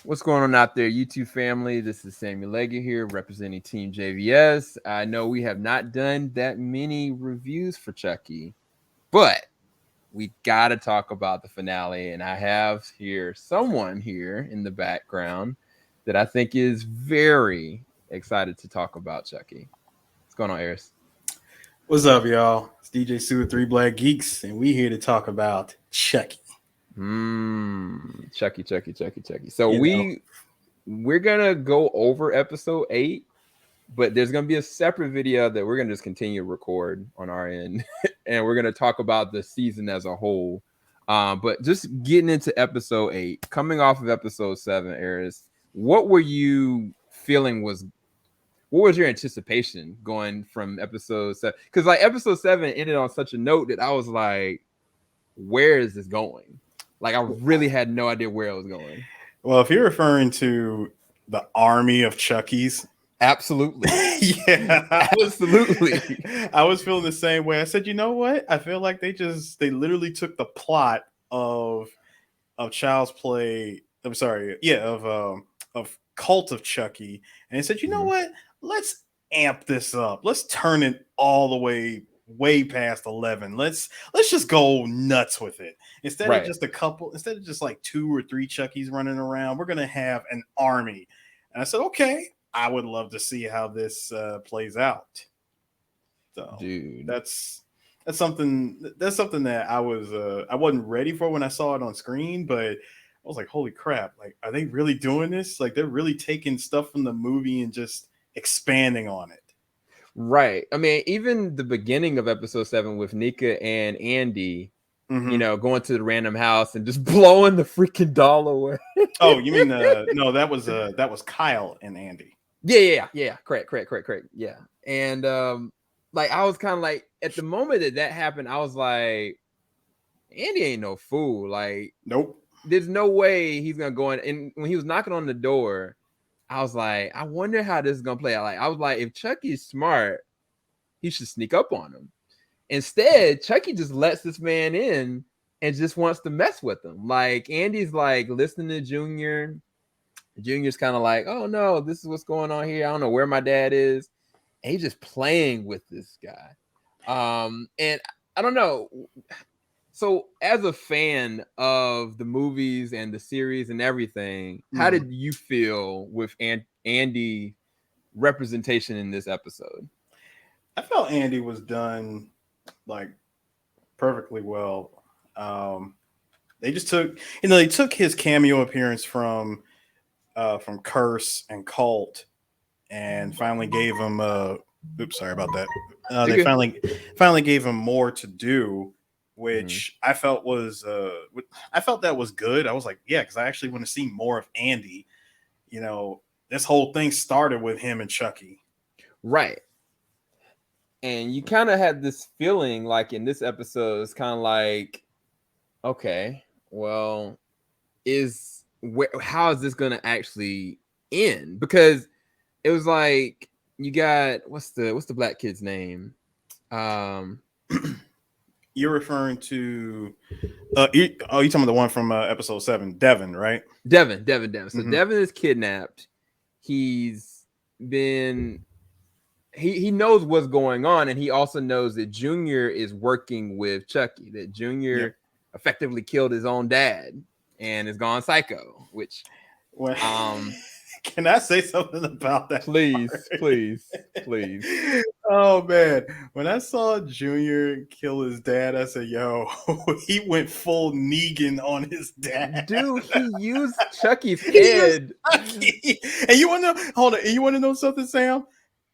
What's going on out there, YouTube family? This is Samuel Leggett here, representing Team JVS. I know we have not done that many reviews for Chucky, but we got to talk about the finale. And I have here someone here in the background that I think is very excited to talk about Chucky. What's going on, Eris? What's up, y'all? It's DJ Sue, Three Black Geeks, and we here to talk about Chucky. Chucky. So You know, we're gonna go over episode 8, but there's going to be a separate video that we're going to just continue to record on our end and we're going to talk about the season as a whole. But just getting into episode 8, coming off of episode 7, Eris, what were you feeling what was your anticipation going from episode 7? Because like episode 7 ended on such a note that I was like, where is this going? Like I really had no idea where it was going. well, if you're referring to the army of Chuckies, Absolutely. yeah, Absolutely. I was feeling the same way. I said, you know what? I feel like they literally took the plot of Child's Play. I'm sorry, yeah, of Cult of Chucky, and they said, you know what? Let's amp this up. Let's turn it all the way past 11. Let's just go nuts with it. Instead of just a couple, instead of just like 2 or 3 Chuckies running around, we're gonna have an army. And I said, okay, I would love to see how this plays out. So, Dude, that's something that I wasn't ready for when I saw it on screen, but I was like, holy crap! Like, are they really doing this? Like, they're really taking stuff from the movie and just expanding on it. right. I mean, even the beginning of episode 7 with Nika and Andy, going to the random house and just blowing the freaking doll away. Oh, you mean no, that was Kyle and Andy. Yeah. Correct. Yeah. And like I was kind of like at the moment that happened, I was like, Andy ain't no fool. Like, nope. There's no way he's gonna go in. And when he was knocking on the door, I was like, I wonder how this is gonna play out. Like, I was like, if Chucky's smart, he should sneak up on him. Instead, Chucky just lets this man in and just wants to mess with him. Like, Andy's like listening to Junior. Junior's kind of like, oh no, this is what's going on here. I don't know where my dad is. And he's just playing with this guy. And I don't know. So, as a fan of the movies and the series and everything, how did you feel with Andy representation in this episode? I felt Andy was done like perfectly well. They just took, they took his cameo appearance from Curse and Cult, and finally gave him. Oops, sorry about that. They finally gave him more to do, which I felt was that was good. I was like, yeah, because I actually want to see more of Andy. This whole thing started with him and Chucky, right? And you kind of had this feeling like in this episode, it's kind of like, okay, well, how is this going to actually end? Because it was like you got what's the black kid's name? You're referring to you're talking about the one from episode 7, Devin, right? Devin. So Devin is kidnapped. He's been he knows what's going on, and he also knows that Junior is working with Chucky, that Junior effectively killed his own dad and is gone psycho, which can I say something about that? Please. Oh man, when I saw Junior kill his dad, I said, yo, he went full Negan on his dad. Dude, he used Chucky's head. And you want to hold it, you want to know something, Sam?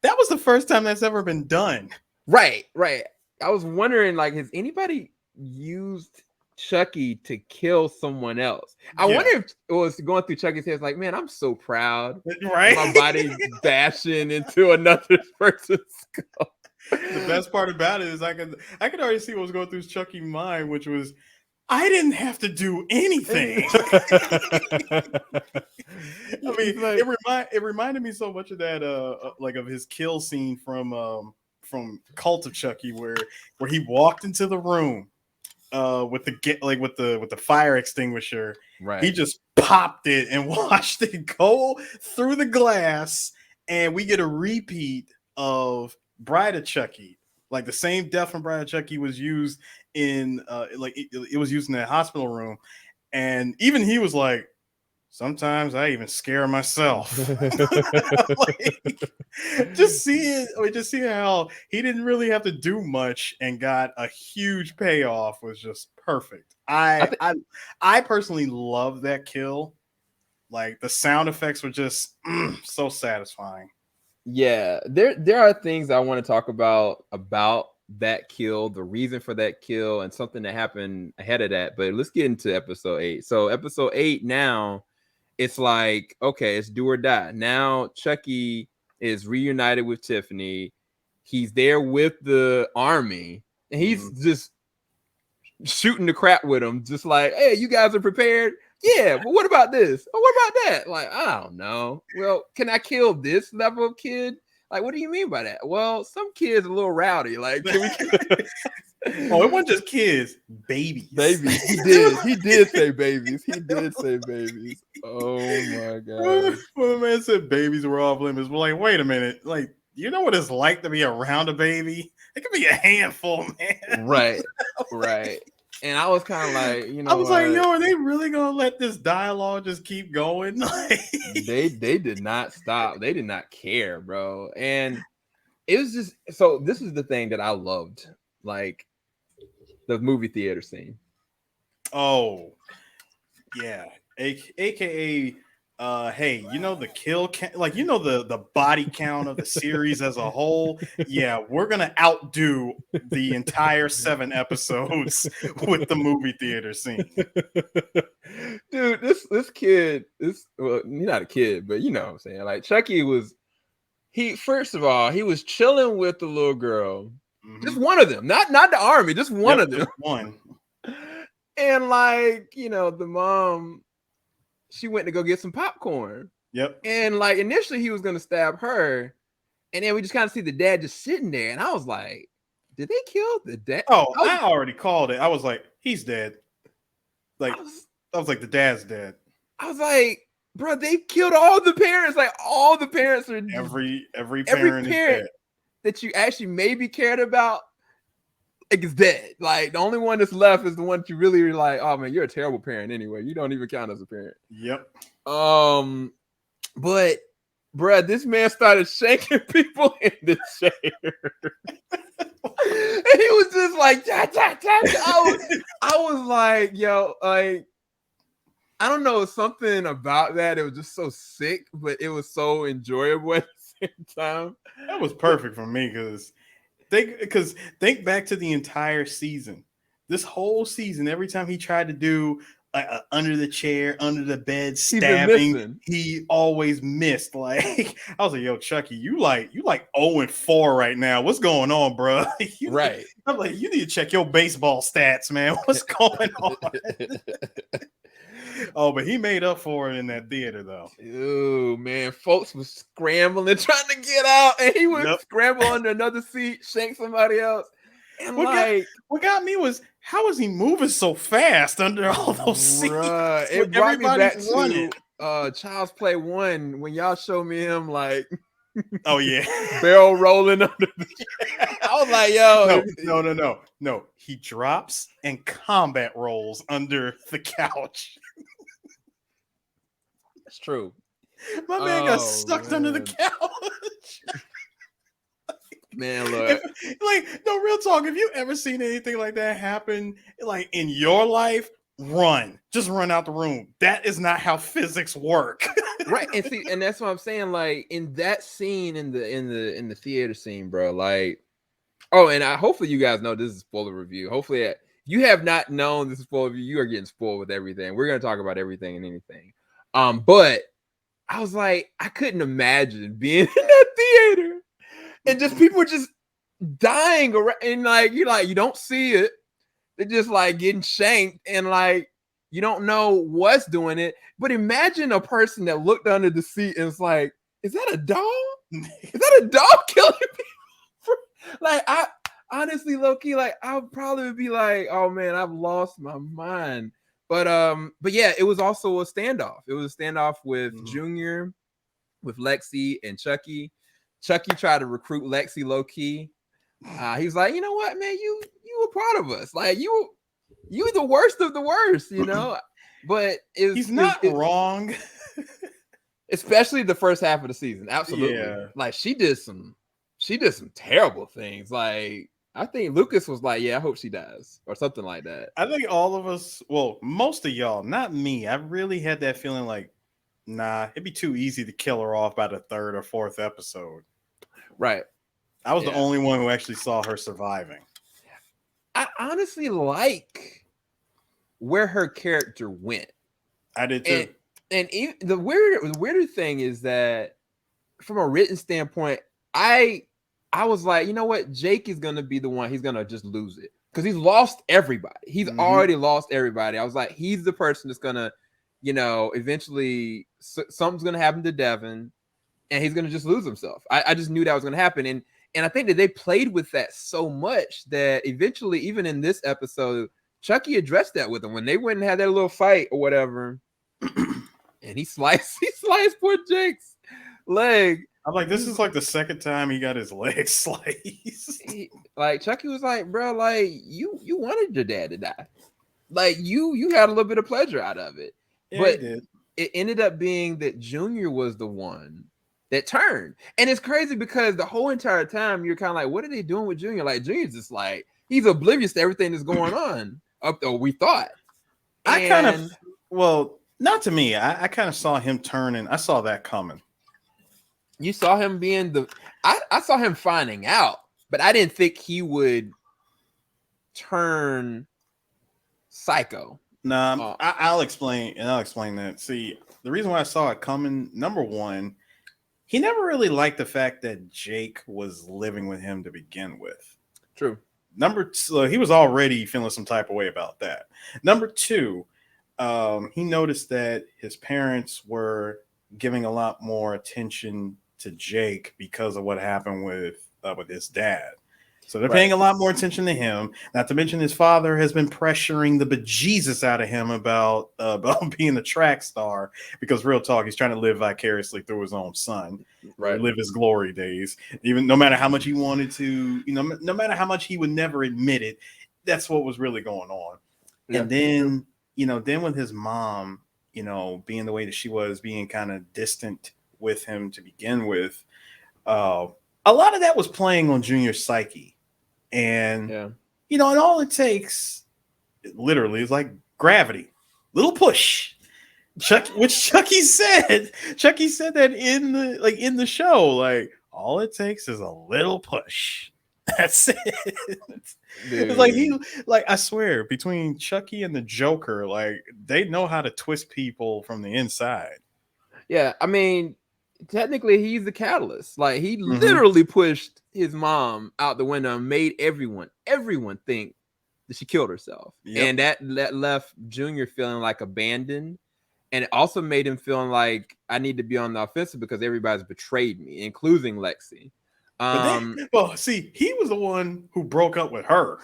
That was the first time that's ever been done. Right. I was wondering, like, has anybody used Chucky to kill someone else? I wonder if it was going through Chucky's head, like, man, I'm so proud. Right? My body bashing into another person's skull. The best part about it is I could already see what was going through Chucky's mind, which was, I didn't have to do anything. I mean, it reminded me so much of that, like of his kill scene from Cult of Chucky, where he walked into the room with the fire extinguisher. Right. He just popped it and watched it go through the glass, and we get a repeat of Bride of Chucky. Like the same death from Bride of Chucky was used in it was used in that hospital room, and even he was like, sometimes I even scare myself. Like, just seeing how he didn't really have to do much and got a huge payoff was just perfect. I personally love that kill. Like the sound effects were just so satisfying. Yeah, there are things I want to talk about that kill, the reason for that kill, and something that happened ahead of that. But let's get into episode 8. So episode 8 now, it's like, okay, it's do or die. Now Chucky is reunited with Tiffany. He's there with the army, and he's just shooting the crap with them, just like, hey, you guys are prepared? Yeah, but what about this? Oh, what about that? Like, I don't know. Well, can I kill this level of kid? Like, what do you mean by that? Well, some kids are a little rowdy. Like, can we Oh, it wasn't just kids, babies. Babies. He did say babies. He did say babies. Oh my god. When the man said babies were off limits, we're like, wait a minute. Like, you know what it's like to be around a baby? It could be a handful, man. Right. Right. And I was kind of like, you know, I was like, yo, are they really gonna let this dialogue just keep going? They did not stop. They did not care, bro. And it was just, so this is the thing that I loved, like the movie theater scene. Oh, yeah. AKA hey, you know the kill count, like, you know the body count of the series as a whole. Yeah, we're gonna outdo the entire 7 episodes with the movie theater scene. Dude, this kid, well, he's not a kid, but you know what I'm saying. Like Chucky was, first of all, he was chilling with the little girl. Just one of them, not the army, just one of them. One. And like, you know, the mom, she went to go get some popcorn. Yep. And like initially he was gonna stab her, and then we just kind of see the dad just sitting there, and I was like, did they kill the dad? Oh, I already called it. I was like, he's dead. Like, I was like, the dad's dead. I was like, bro, they killed all the parents. Like all the parents are every parent is dead that you actually maybe cared about. Like is dead. Like the only one that's left is the one that you really are like, oh man, you're a terrible parent anyway. You don't even count as a parent. Yep. But bruh, this man started shaking people in the chair. And he was just like, I was like, yo, like, I don't know, something about that. It was just so sick, but it was so enjoyable at the same time. That was perfect for me because think back to the entire season. This whole season, every time he tried to do under the chair, under the bed stabbing, he always missed. Like I was like, yo, Chucky, you like 0-4 right now. What's going on, bro? Right. I'm like, you need to check your baseball stats, man. What's going on? Oh, but he made up for it in that theater, though. Ooh, man, folks was scrambling, trying to get out, and he would scramble under another seat, shank somebody else. And what got me was, how is he moving so fast under all those seats? It brought me back to Child's Play 1 when y'all showed me him like, oh yeah, barrel rolling under the chair. I was like, yo, no. He drops and combat rolls under the couch. That's true. My man got stuck under the couch. Man, look. No, real talk. Have you ever seen anything like that happen, like in your life? Just run out the room. That is not how physics work. Right. And see, and that's what I'm saying. Like in that scene, in the theater scene, bro. Like, oh, and hopefully you guys know this is spoiler review. Hopefully, if you have not known this is spoiler review, you are getting spoiled with everything. We're gonna talk about everything and anything. But I was like, I couldn't imagine being in that theater and just people just dying around, and like you don't see it. They're just like getting shanked, and like you don't know what's doing it. But imagine a person that looked under the seat and was like, "Is that a dog? Is that a dog killing people?" Like honestly, low key, like I would probably be like, oh man, I've lost my mind. But yeah, it was also a standoff. It was a standoff with Junior, with Lexi and Chucky. Chucky tried to recruit Lexi low key. He was like, you know what, man, you were part of us. Like you the worst of the worst, you know. But he's not wrong. Especially the first half of the season. Absolutely. Yeah. Like she did some terrible things. Like I think Lucas was like, yeah, I hope she dies or something like that. I think all of us, well, most of y'all, not me. I really had that feeling like, nah, it'd be too easy to kill her off by the third or fourth episode. Right. I was the only one who actually saw her surviving. I honestly like where her character went. I did too. And even the weirder thing is that from a written standpoint, I was like, you know what? Jake is gonna be the one. He's gonna just lose it because he's lost everybody. He's already lost everybody. I was like, he's the person that's gonna, you know, eventually something's gonna happen to Devin, and he's gonna just lose himself. I just knew that was gonna happen, and I think that they played with that so much that eventually, even in this episode, Chucky addressed that with him when they went and had that little fight or whatever, and he sliced poor Jake's leg. I'm like, this is like the second time he got his leg sliced. Like Chucky was like, bro, like you wanted your dad to die. Like you had a little bit of pleasure out of it. Yeah, but he did. It ended up being that Junior was the one that turned. And it's crazy because the whole entire time you're kind of like, what are they doing with Junior? Like Junior's just like, he's oblivious to everything that's going on. We thought. I kind of, well, not to me. I kind of saw him turning. I saw that coming. You saw him being I saw him finding out, but I didn't think he would turn psycho. Nah, I'll explain that. See, the reason why I saw it coming, number one, he never really liked the fact that Jake was living with him to begin with. True. Number two, he was already feeling some type of way about that. Number two, he noticed that his parents were giving a lot more attention to Jake because of what happened with his dad. So they're paying a lot more attention to him. Not to mention his father has been pressuring the bejesus out of him about being a track star, because real talk, he's trying to live vicariously through his own son, live his glory days. Even no matter how much he wanted to, no matter how much he would never admit it, that's what was really going on. Yeah. And then, then with his mom, being the way that she was, being kind of distant with him to begin with, a lot of that was playing on Junior's psyche. And and all it takes literally is like gravity, little push. Chucky said that in the show, like all it takes is a little push. That's it. It's like I swear, between Chucky and the Joker, like they know how to twist people from the inside. Yeah, I mean, technically he's the catalyst. Like he literally pushed his mom out the window and made everyone think that she killed herself. And that left Junior feeling like abandoned, and it also made him feeling like I need to be on the offensive because everybody's betrayed me, including Lexi. He was the one who broke up with her.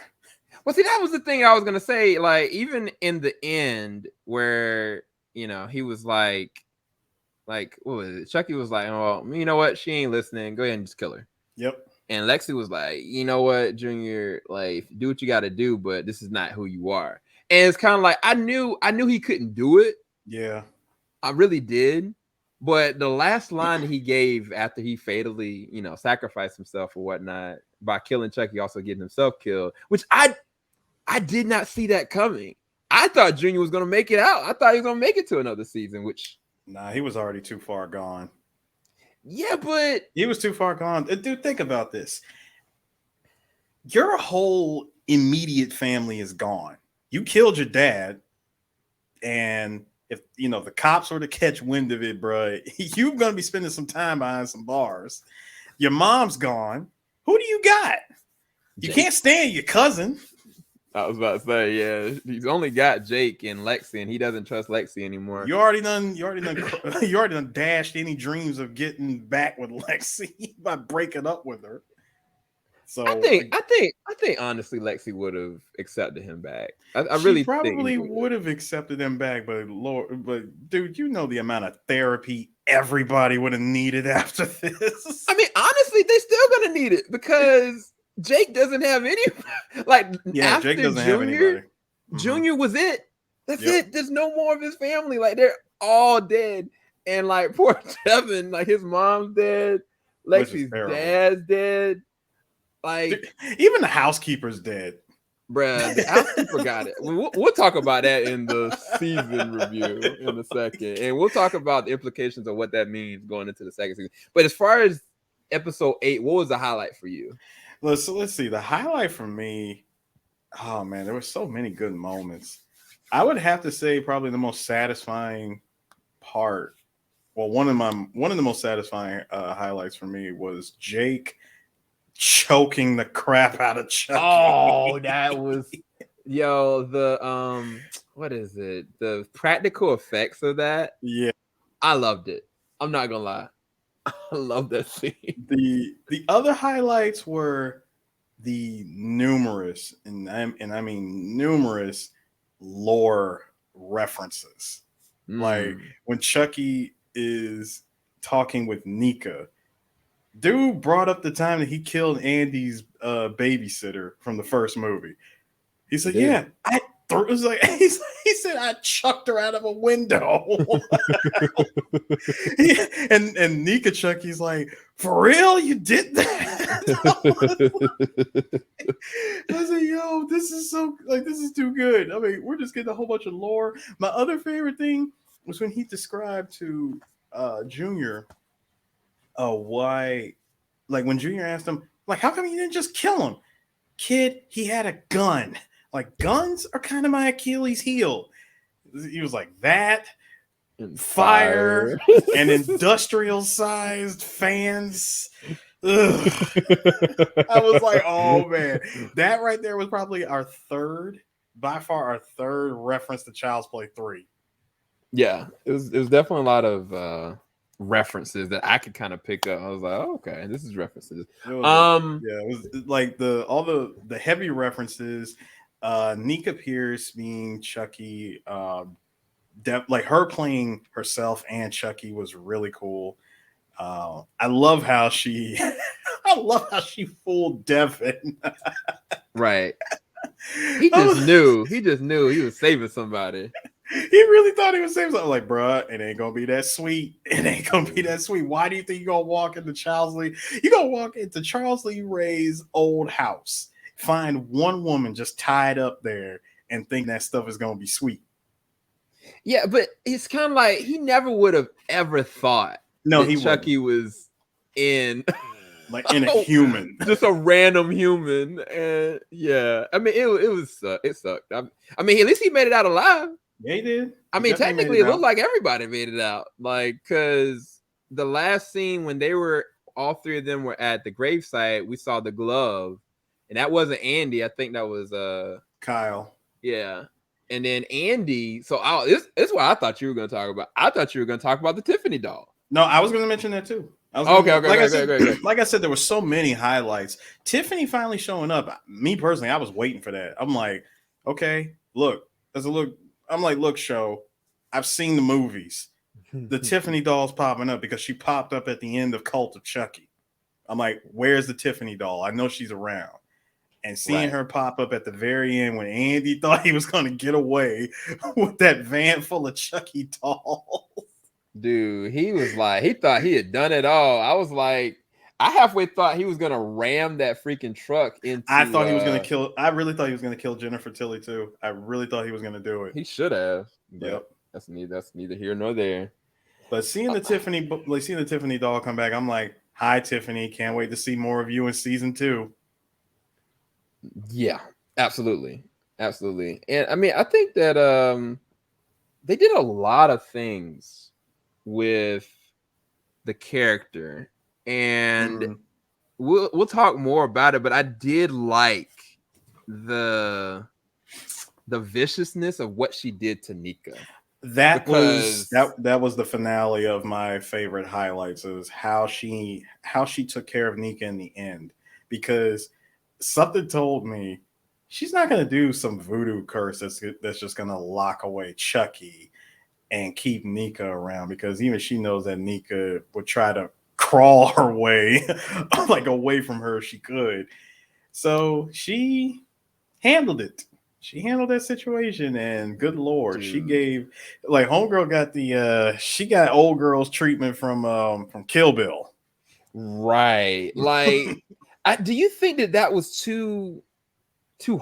Well, see, that was the thing I was gonna say. Like, even in the end, where he was like, what was it? Chucky was like, "Oh, you know what? She ain't listening. Go ahead and just kill her." Yep. And Lexi was like, "You know what, Junior? Like, do what you got to do, but this is not who you are." And it's kind of like I knew he couldn't do it. Yeah, I really did. But the last line that he gave after he fatally, sacrificed himself or whatnot by killing Chucky, also getting himself killed, which I did not see that coming. I thought Junior was going to make it out. I thought he was going to make it to another season, which... Nah, he was already too far gone. Yeah, but... He was too far gone. Dude, think about this. Your whole immediate family is gone. You killed your dad, and... if the cops were to catch wind of it, bro, you're gonna be spending some time behind some bars. Your mom's gone. Who do you got? You can't stand your cousin. I was about to say, yeah, he's only got Jake and Lexi, and he doesn't trust Lexi anymore. You already done dashed any dreams of getting back with Lexi by breaking up with her. So I think honestly, Lexi would have accepted him back. I she really think probably he would have accepted him back, but Lord, but dude, you know the amount of therapy everybody would have needed after this. I mean, honestly, they still gonna need it because Jake doesn't have any. Like Yeah, Jake after doesn't have Junior, anybody. Mhm. Junior was it. That's Yep. it. There's no more of his family. Like they're all dead. And like poor Devin, like his mom's dead. Which is Lexi's terrible. dad's dead. Like, Dude, even the housekeeper's dead. bruh, the housekeeper got it. We'll talk about that in the season review in a second. And we'll talk about the implications of what that means going into the second season. But as far as episode 8, what was the highlight for you? Let's see. The highlight for me, oh man, there were so many good moments. I would have to say probably the most satisfying part. Well, one of the most satisfying highlights for me was Jake choking the crap out of Chucky. Oh, that was the what is it? The practical effects of that. Yeah. I loved it. I'm not gonna lie. I love that scene. The other highlights were the numerous and I mean numerous lore references. Like when Chucky is talking with Nika, dude brought up the time that he killed Andy's babysitter from the first movie. He said, "Yeah, it was like he said I chucked her out of a window." and Nika Chucky's like, "For real, you did that?" I said, "Yo, this is too good." I mean, we're just getting a whole bunch of lore. My other favorite thing was when he described to Junior, why, like when Junior asked him, like, how come you didn't just kill him? Kid, he had a gun. Like, guns are kind of my Achilles heel. He was like, that, And fire, and industrial sized fans. Ugh. I was like, oh man. That right there was probably by far our third reference to Child's Play 3. Yeah, it was definitely a lot of references that I could kind of pick up. I was like, oh, okay, this is references. It was like all the heavy references. Nika Pierce being Chucky, like her playing herself and Chucky was really cool. I love how she fooled Devin. Right. He just knew he was saving somebody. He really thought he was saving something. Like, bruh, it ain't gonna be that sweet. It ain't gonna be that sweet. Why do you think you're gonna walk into Charles Lee? You're gonna walk into Charles Lee Ray's old house, find one woman just tied up there, and think that stuff is gonna be sweet. Yeah, but it's kind of like he never would have ever thought Chucky was in like in a human, just a random human. And yeah, I mean it sucked. I mean, at least he made it out alive. Yeah, he did. I mean, technically, it looked like everybody made it out. Like, because the last scene when all three of them were at the gravesite, we saw the glove, and that wasn't Andy. I think that was Kyle. Yeah, and then Andy. So this is what I thought you were going to talk about. I thought you were going to talk about the Tiffany doll. No, I was going to mention that too. Okay. Like I said, there were so many highlights. Tiffany finally showing up. Me personally, I was waiting for that. I'm like, okay, look, there's a look. I'm like, look, show, I've seen the movies. The Tiffany doll's popping up because she popped up at the end of Cult of Chucky. I'm like, where's the Tiffany doll? I know she's around. And seeing her pop up at the very end when Andy thought he was going to get away with that van full of Chucky dolls. Dude, he was like, he thought he had done it all. I was like, I halfway thought he was gonna ram that freaking truck into. I thought he was gonna kill. I really thought he was gonna kill Jennifer Tilly too. I really thought he was gonna do it. He should have. Yep. That's neither here nor there. But seeing the Tiffany doll come back, I'm like, hi Tiffany, can't wait to see more of you in season 2. Yeah, absolutely. And I mean, I think that they did a lot of things with the character, and we'll talk more about it, but I did like the viciousness of what she did to Nika. That was the finale of my favorite highlights, is how she took care of Nika in the end. Because something told me she's not gonna do some voodoo curse that's just gonna lock away Chucky and keep Nika around, because even she knows that Nika would try to crawl her way like away from her if she could. So she handled it. She handled that situation, and good lord, she Dude. gave, like, homegirl got the she got old girl's treatment from Kill Bill. Right. Like, do you think that was too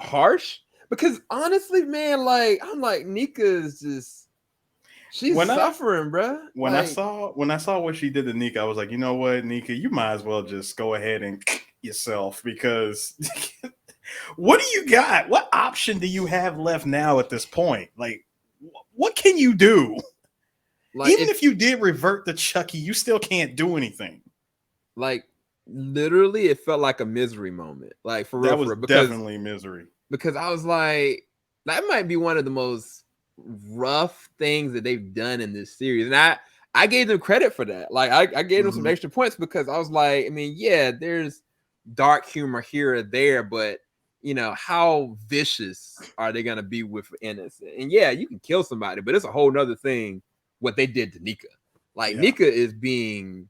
harsh? Because honestly, man, like I'm like Nika is just she's When I suffering, bruh. when I Like, saw when I saw what she did to Nika, I was like, you know what, Nika, you might as well just go ahead and yourself, because what do you got? What option do you have left now at this point? Like, what can you do? Even if you did revert to Chucky, you still can't do anything. like literally, it felt like a misery moment. Like That was for real, definitely misery. because I was like, that might be one of the most rough things that they've done in this series, and I gave them credit for that. Like I gave them some extra points, because I was like, I mean, yeah, there's dark humor here or there, but you know, how vicious are they gonna be with innocent? And yeah, you can kill somebody, but it's a whole nother thing what they did to Nika. Like, Nika is being,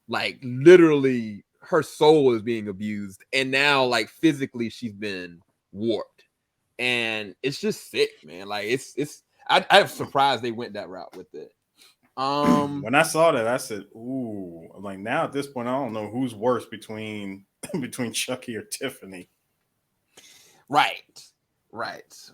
like, literally her soul is being abused, and now like physically she's been warped, and it's just sick, man. Like it's I'm surprised they went that route with it. When I saw that, I said, "Ooh!" I'm like, now at this point, I don't know who's worse between between Chucky or Tiffany. Right,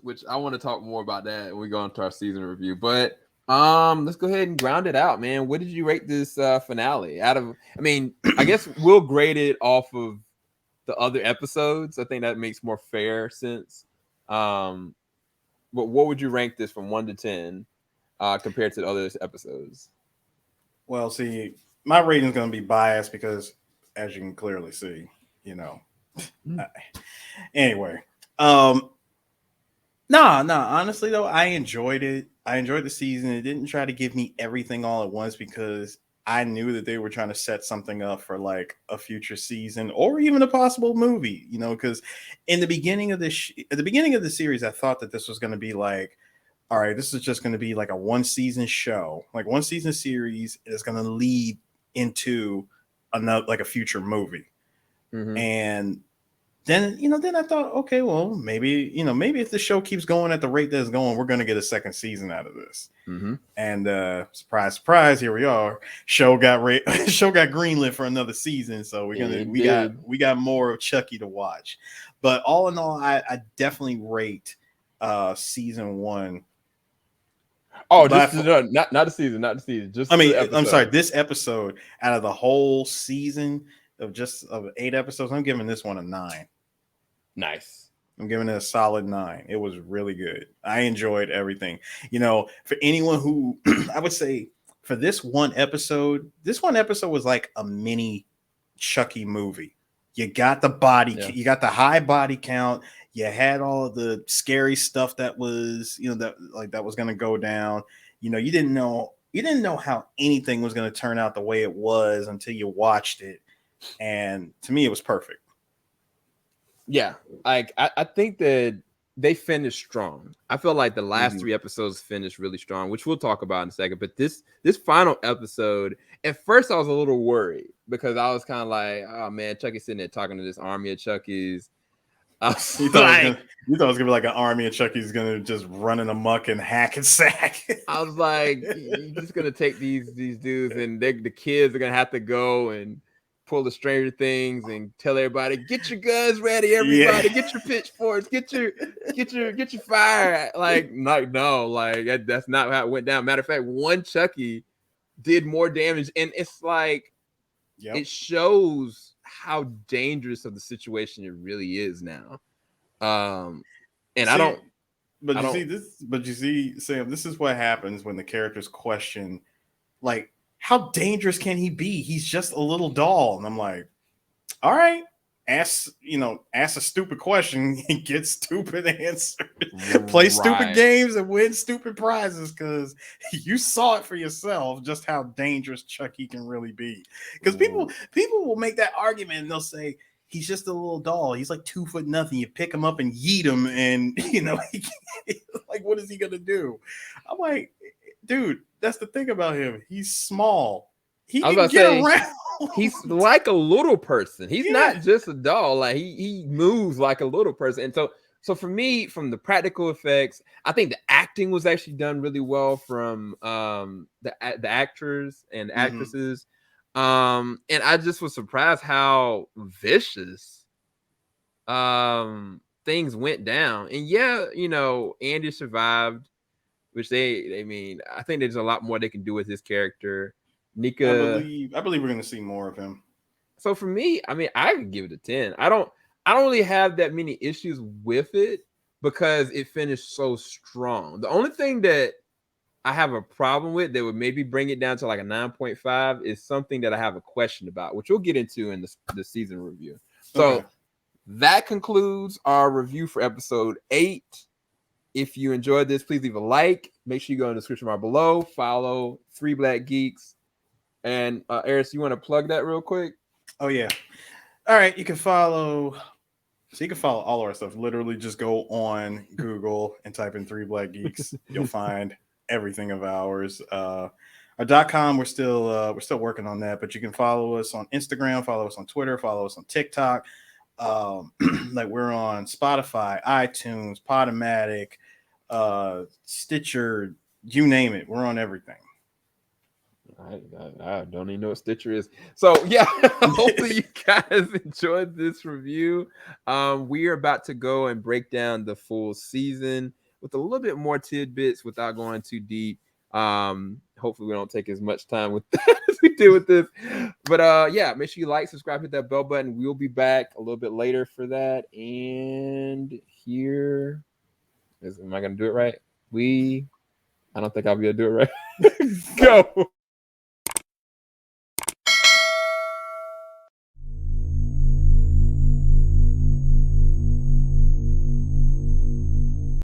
which I want to talk more about that when we go into our season review. But let's go ahead and ground it out, man. What did you rate this finale out of? I mean, I guess we'll grade it off of the other episodes. I think that makes more fair sense. But what would you rank this from 1 to 10 compared to the other episodes? Well, see, my rating's going to be biased because, as you can clearly see, you know. Anyway, nah. Honestly, though, I enjoyed it. I enjoyed the season. It didn't try to give me everything all at once, because I knew that they were trying to set something up for like a future season or even a possible movie. You know, because in the beginning of this, at the beginning of the series, I thought that this was going to be like, all right, this is just going to be like a one season show, like one season series is going to lead into another, like a future movie. And then, then I thought, okay, well, maybe if the show keeps going at the rate that it's going, we're going to get a second season out of this. And surprise, surprise, here we are. Show got greenlit for another season, so we got more of Chucky to watch. But all in all, I definitely rate season 1. Oh, just not the season, just I'm sorry, this episode out of the whole season of 8 episodes, I'm giving this one a 9. Nice. I'm giving it a solid 9. It was really good. I enjoyed everything. For anyone who I would say for this one episode was like a mini Chucky movie. You got the you got the high body count. You had all of the scary stuff that was, that was going to go down. You didn't know how anything was going to turn out the way it was until you watched it. And to me, it was perfect. Yeah, like I think that they finished strong. I feel like the last 3 episodes finished really strong, which we'll talk about in a second. But this final episode, at first I was a little worried, because I was kind of like, oh man, Chucky's sitting there talking to this army of Chuckies. You thought it was gonna be like an army of Chucky's gonna just running amok and hack and sack. I was like, you're just gonna take these dudes, and the kids are gonna have to go and pull the Stranger Things and tell everybody, get your guns ready, everybody, get your pitchforks, get your fire. Like no, like that's not how it went down. Matter of fact, one Chucky did more damage, and it's like it shows how dangerous of the situation it really is now. And I don't. But you see, Sam, this is what happens when the characters question, like, how dangerous can he be? He's just a little doll. And I'm like, all right, ask a stupid question and get stupid answers. Play stupid games and win stupid prizes, because you saw it for yourself just how dangerous Chucky can really be. Because people will make that argument and they'll say, he's just a little doll. He's like 2 foot nothing. You pick him up and yeet him, and like, what is he gonna do? I'm like, dude, that's the thing about him. He's small. He can get around. He's like a little person. He's not just a doll. Like he moves like a little person. And so for me, from the practical effects, I think the acting was actually done really well from the actors and actresses. And I just was surprised how vicious things went down. And yeah, Andy survived, which I think there's a lot more they can do with his character. Nika, I believe we're gonna see more of him. So for me, I could give it a 10. I don't really have that many issues with it because it finished so strong. The only thing that I have a problem with that would maybe bring it down to like a 9.5 is something that I have a question about, which we'll get into in the season review. So that concludes our review for episode 8. If you enjoyed this, please leave a like. Make sure you go in the description bar below. Follow 3 Black Geeks. And Eris, you want to plug that real quick? Oh yeah. All right, you can follow all of our stuff. Literally just go on Google and type in 3 Black Geeks. You'll find everything of ours. Our .com, we're still working on that, but you can follow us on Instagram, follow us on Twitter, follow us on TikTok. Like we're on Spotify, iTunes, Podomatic, Stitcher, you name it. We're on everything. I don't even know what Stitcher is. So yeah, hopefully you guys enjoyed this review. We are about to go and break down the full season with a little bit more tidbits without going too deep. Hopefully we don't take as much time with that as we did with this. But yeah, make sure you like, subscribe, hit that bell button. We'll be back a little bit later for that. And here am I gonna do it right? I don't think I'll be able to do it right. Go.